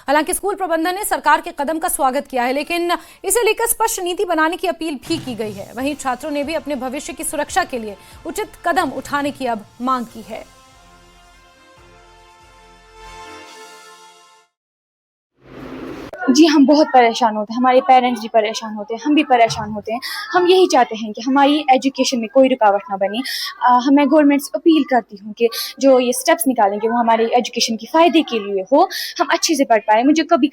हालांकि स्कूल प्रबंधन ने सरकार के कदम का स्वागत किया है, लेकिन इसे लेकर स्पष्ट नीति बनाने की अपील भी की गई है। वहीं छात्रों ने भी अपने भविष्य की सुरक्षा के लिए उचित कदम उठाने की अब मांग की है। जी, हम बहुत परेशान होते हैं, हमारे पेरेंट्स भी परेशान होते हैं, हम भी परेशान होते हैं। हम यही चाहते हैं कि हमारी एजुकेशन में कोई रुकावट ना बने। मैं गवर्नमेंट से अपील करती हूँ कि जो ये स्टेप्स निकालेंगे वो हमारी एजुकेशन के फ़ायदे के लिए हो, हम अच्छे से पढ़ पाएँ। मुझे कभी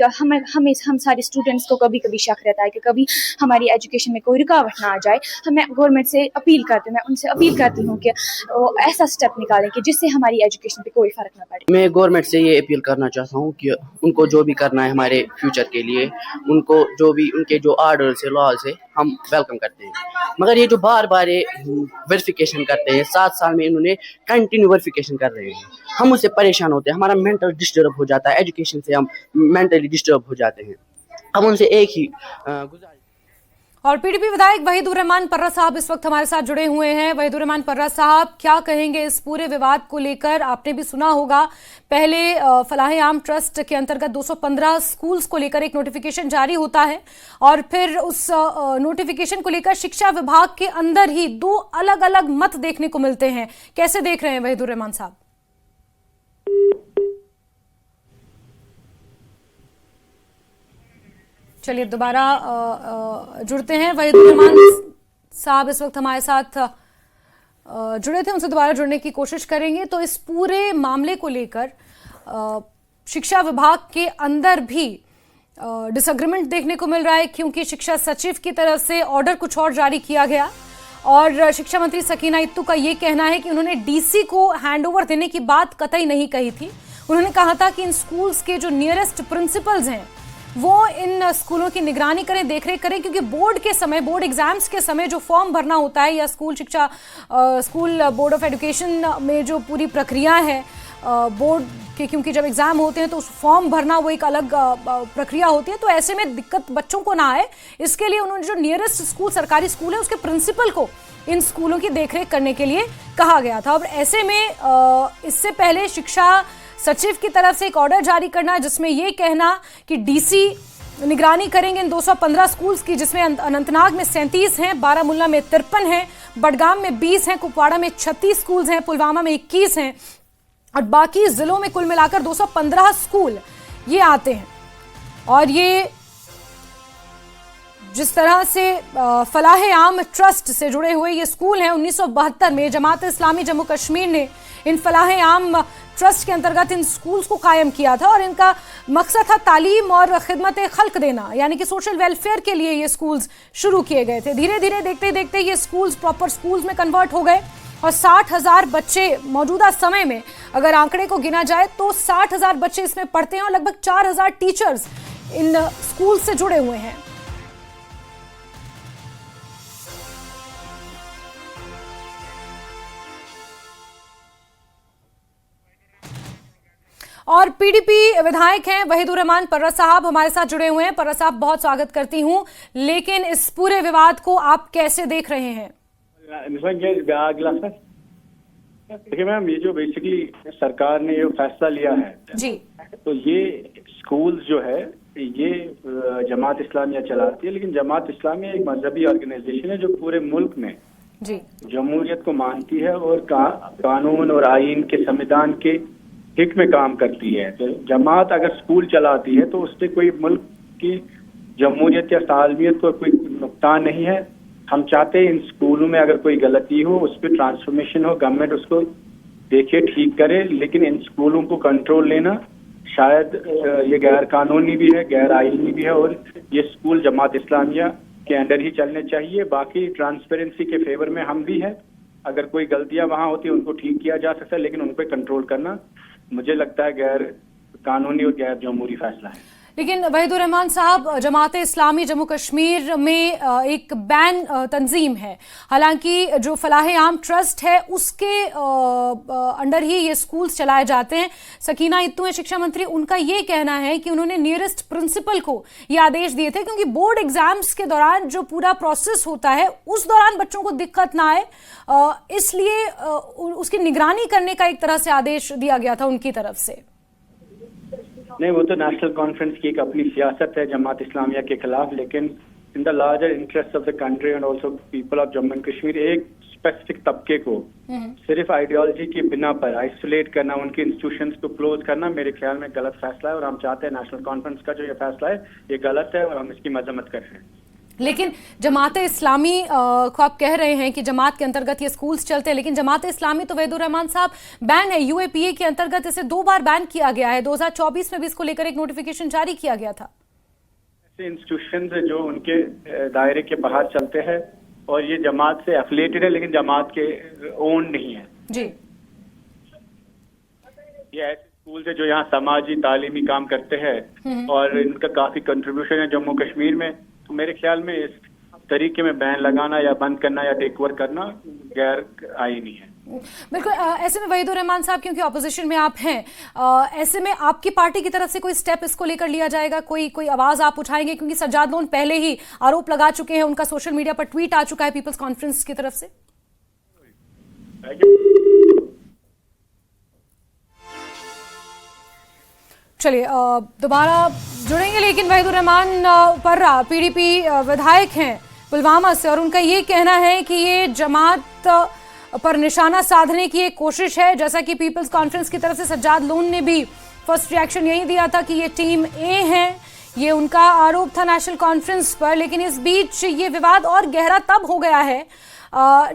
हम सारे स्टूडेंट्स को कभी-कभी शक रहता है कि कभी हमारी एजुकेशन में कोई रुकावट ना आ जाए। मैं गवर्नमेंट से अपील करती हूँ, मैं उनसे अपील करती हूँ कि वो ऐसा स्टेप निकालें कि जिससे हमारी एजुकेशन पे कोई फ़र्क ना पड़े। मैं गवर्नमेंट से ये अपील करना चाहता हूँ कि उनको जो भी करना है हमारे फ्यूचर के लिए, उनको जो भी उनके जो आर्डर्स है, लॉज है, हम वेलकम करते हैं। मगर ये जो बार बार ये वेरिफिकेशन करते हैं, 7 साल में इन्होंने कंटिन्यू वेरिफिकेशन कर रहे हैं, हम उससे परेशान होते हैं। हमारा मेंटल डिस्टर्ब हो जाता है, एजुकेशन से हम मेंटली डिस्टर्ब हो जाते हैं। हम उनसे एक ही गुजारिश। और पीडीपी विधायक वहीदुर रहमान पर्रा साहब इस वक्त हमारे साथ जुड़े हुए हैं। वहीदुर रहमान पर्रा साहब, क्या कहेंगे इस पूरे विवाद को लेकर? आपने भी सुना होगा, पहले फलाह-ए-आम ट्रस्ट के अंतर्गत 215 स्कूल्स को लेकर एक नोटिफिकेशन जारी होता है और फिर उस नोटिफिकेशन को लेकर शिक्षा विभाग के अंदर ही 2 अलग अलग मत देखने को मिलते हैं। कैसे देख रहे हैं वहीदुर रहमान साहब? चलिए दोबारा जुड़ते हैं। वहीदुर रहमान साहब इस वक्त हमारे साथ जुड़े थे, उनसे दोबारा जुड़ने की कोशिश करेंगे। तो इस पूरे मामले को लेकर शिक्षा विभाग के अंदर भी डिसएग्रीमेंट देखने को मिल रहा है, क्योंकि शिक्षा सचिव की तरफ से ऑर्डर कुछ और जारी किया गया और शिक्षा मंत्री सकीना इत्तू का ये कहना है कि उन्होंने डीसी को हैंडओवर देने की बात कतई नहीं कही थी। उन्होंने कहा था कि इन स्कूल्स के जो नियरेस्ट प्रिंसिपल्स हैं वो इन स्कूलों की निगरानी करें, देखरेख करें, क्योंकि बोर्ड एग्जाम्स के समय जो फॉर्म भरना होता है या स्कूल बोर्ड ऑफ एजुकेशन में जो पूरी प्रक्रिया है बोर्ड के, क्योंकि जब एग्जाम होते हैं तो उस फॉर्म भरना वो एक अलग प्रक्रिया होती है। तो ऐसे में दिक्कत बच्चों को ना आए, इसके लिए उन्होंने जो नियरेस्ट स्कूल सरकारी स्कूल है उसके प्रिंसिपल को इन स्कूलों की देखरेख करने के लिए कहा गया था। और ऐसे में इससे पहले शिक्षा सचिव की तरफ से एक ऑर्डर जारी करना जिसमें यह कहना कि डीसी निगरानी करेंगे इन 215 स्कूल्स की, जिसमें अनंतनाग में 37 हैं, बारामुल्ला में 53 हैं, बडगाम में 20 हैं, कुपवाड़ा में 36 स्कूल्स हैं, पुलवामा में 21 हैं और बाकी जिलों में कुल मिलाकर 215 स्कूल ये आते हैं। और ये जिस तरह से फलाह-ए-आम ट्रस्ट से जुड़े हुए ये स्कूल हैं, 1972 में जमात इस्लामी जम्मू कश्मीर ने इन फलाह-ए-आम ट्रस्ट के अंतर्गत इन स्कूल्स को कायम किया था और इनका मकसद था तालीम और खिदमत खल्क देना, यानी कि सोशल वेलफेयर के लिए ये स्कूल्स शुरू किए गए थे। धीरे धीरे देखते देखते ये स्कूल्स प्रॉपर स्कूल्स में कन्वर्ट हो गए और 60,000 बच्चे मौजूदा समय में, अगर आंकड़े को गिना जाए तो 60,000 बच्चे इसमें पढ़ते हैं और लगभग 4,000 टीचर्स इन स्कूल से जुड़े हुए हैं। और पीडीपी विधायक हैं वहीदुर रहमान पर्रा साहब हमारे साथ जुड़े हुए हैं। पर्रा साहब, बहुत स्वागत करती हूं, लेकिन इस पूरे विवाद को आप कैसे देख रहे हैं? देखिए मैम, ये जो बेसिकली सरकार ने ये फैसला लिया है जी, तो ये स्कूल जो है ये जमात इस्लामिया चलाती है, लेकिन जमात इस्लामिया एक मजहबी ऑर्गेनाइजेशन है जो पूरे मुल्क में जी जमहूरियत को मानती है और कानून और आईन के संविधान के हित में काम करती है। तो जमात अगर स्कूल चलाती है तो उससे कोई मुल्क की जमहूरियत या सालमियत को कोई नुकसान नहीं है। हम चाहते हैं इन स्कूलों में अगर कोई गलती हो, उस पर ट्रांसफॉर्मेशन हो, गवर्नमेंट उसको देखे, ठीक करे, लेकिन इन स्कूलों को कंट्रोल लेना शायद ये गैर कानूनी भी है, गैर आईनी भी है और ये स्कूल जमात इस्लामिया के अंडर ही चलने चाहिए। बाकी ट्रांसपेरेंसी के फेवर में हम भी हैं, अगर कोई गलतियां वहां होती है उनको ठीक किया जा सकता है, लेकिन उन पर कंट्रोल करना मुझे लगता है गैर कानूनी और गैर जमहूरी फैसला है। लेकिन वहीदुर रहमान साहब, जमात इस्लामी जम्मू कश्मीर में एक बैन तंजीम है, हालांकि जो फलाह-ए-आम ट्रस्ट है उसके अंडर ही ये स्कूल्स चलाए जाते हैं। सकीना इत्तू है शिक्षा मंत्री, उनका ये कहना है कि उन्होंने नियरेस्ट प्रिंसिपल को ये आदेश दिए थे, क्योंकि बोर्ड एग्जाम्स के दौरान जो पूरा प्रोसेस होता है उस दौरान बच्चों को दिक्कत ना आए, इसलिए उसकी निगरानी करने का एक तरह से आदेश दिया गया था उनकी तरफ से। नहीं, वो तो नेशनल कॉन्फ्रेंस की एक अपनी सियासत है जमात इस्लामिया के खिलाफ, लेकिन in the larger interest of the country and also people of Jammu and Kashmir एक स्पेसिफिक तबके को सिर्फ आइडियोलॉजी की बिना पर आइसोलेट करना, उनके इंस्टीट्यूशंस को क्लोज करना मेरे ख्याल में गलत फैसला है। और हम चाहते हैं नेशनल कॉन्फ्रेंस का जो ये फैसला है ये गलत है और हम इसकी मजम्मत कर रहे हैं। लेकिन जमात इस्लामी को आप कह रहे हैं कि जमात के अंतर्गत ये स्कूल्स चलते हैं, लेकिन जमात इस्लामी तो वहीदुर रहमान साहब बैन है। यूएपीए के अंतर्गत इसे 2 बार बैन किया गया है। 2024 में भी इसको लेकर एक नोटिफिकेशन जारी किया गया था। ऐसे इंस्टीट्यूशंस जो उनके दायरे के बाहर चलते हैं और ये जमात से एफिलिएटेड है लेकिन जमात के ओन नहीं है जी। ये ऐसे स्कूल है जो यहाँ समाजी तालीमी काम करते हैं और इनका काफी कंट्रीब्यूशन है जम्मू कश्मीर में। तो मेरे ख्याल में इस तरीके में बैन लगाना या बंद करना या टेक ओवर करना गैर आईनी है। बिल्कुल। ऐसे में वहीदुर रहमान साहब, क्योंकि ऑपोजिशन में आप हैं, ऐसे में आपकी पार्टी की तरफ से कोई स्टेप इसको लेकर लिया जाएगा? कोई आवाज आप उठाएंगे? क्योंकि सज्जाद लोन पहले ही आरोप लगा चुके हैं, उनका सोशल मीडिया पर ट्वीट आ चुका है पीपल्स कॉन्फ्रेंस की तरफ से। चलिए दोबारा जुड़ेंगे, लेकिन वहीदुर रहमान पर्रा पीडीपी विधायक हैं पुलवामा से, और उनका ये कहना है कि ये जमात पर निशाना साधने की एक कोशिश है। जैसा कि पीपल्स कॉन्फ्रेंस की तरफ से सज्जाद लोन ने भी फर्स्ट रिएक्शन यही दिया था कि ये टीम ए है, ये उनका आरोप था नेशनल कॉन्फ्रेंस पर। लेकिन इस बीच ये विवाद और गहरा तब हो गया है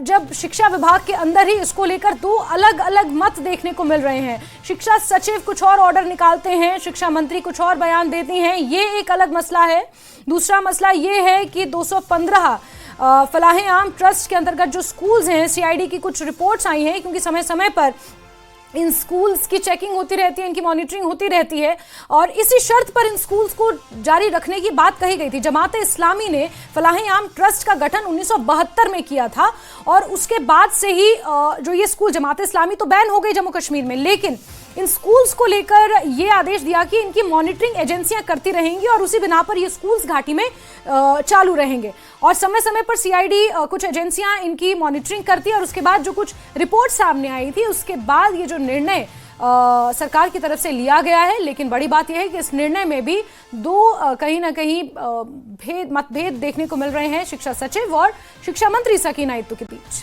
जब शिक्षा विभाग के अंदर ही इसको लेकर 2 अलग अलग मत देखने को मिल रहे हैं। शिक्षा सचिव कुछ और ऑर्डर निकालते हैं, शिक्षा मंत्री कुछ और बयान देती हैं, ये एक अलग मसला है। दूसरा मसला ये है कि 215 फलाह-ए-आम ट्रस्ट के अंतर्गत जो स्कूल्स हैं, सीआईडी की कुछ रिपोर्ट्स आई हैं, क्योंकि समय समय पर इन स्कूल्स की चेकिंग होती रहती है, इनकी मॉनिटरिंग होती रहती है, और इसी शर्त पर इन स्कूल्स को जारी रखने की बात कही गई थी। जमात इस्लामी ने फलाह-ए-आम ट्रस्ट का गठन 1972 में किया था, और उसके बाद से ही जो ये स्कूल जमात इस्लामी तो बैन हो गई जम्मू कश्मीर में, लेकिन इन स्कूल्स को लेकर ये आदेश दिया कि इनकी मॉनिटरिंग एजेंसियां करती रहेंगी और उसी बिना पर ये स्कूल्स घाटी में चालू रहेंगे। और समय समय पर सीआईडी कुछ एजेंसियां इनकी मॉनिटरिंग करती है, और उसके बाद जो कुछ रिपोर्ट सामने आई थी उसके बाद ये जो निर्णय सरकार की तरफ से लिया गया है। लेकिन बड़ी बात यह है कि इस निर्णय में भी 2 कहीं ना कहीं मतभेद देखने को मिल रहे हैं शिक्षा सचिव और शिक्षा मंत्री सकीना इत्तू के बीच।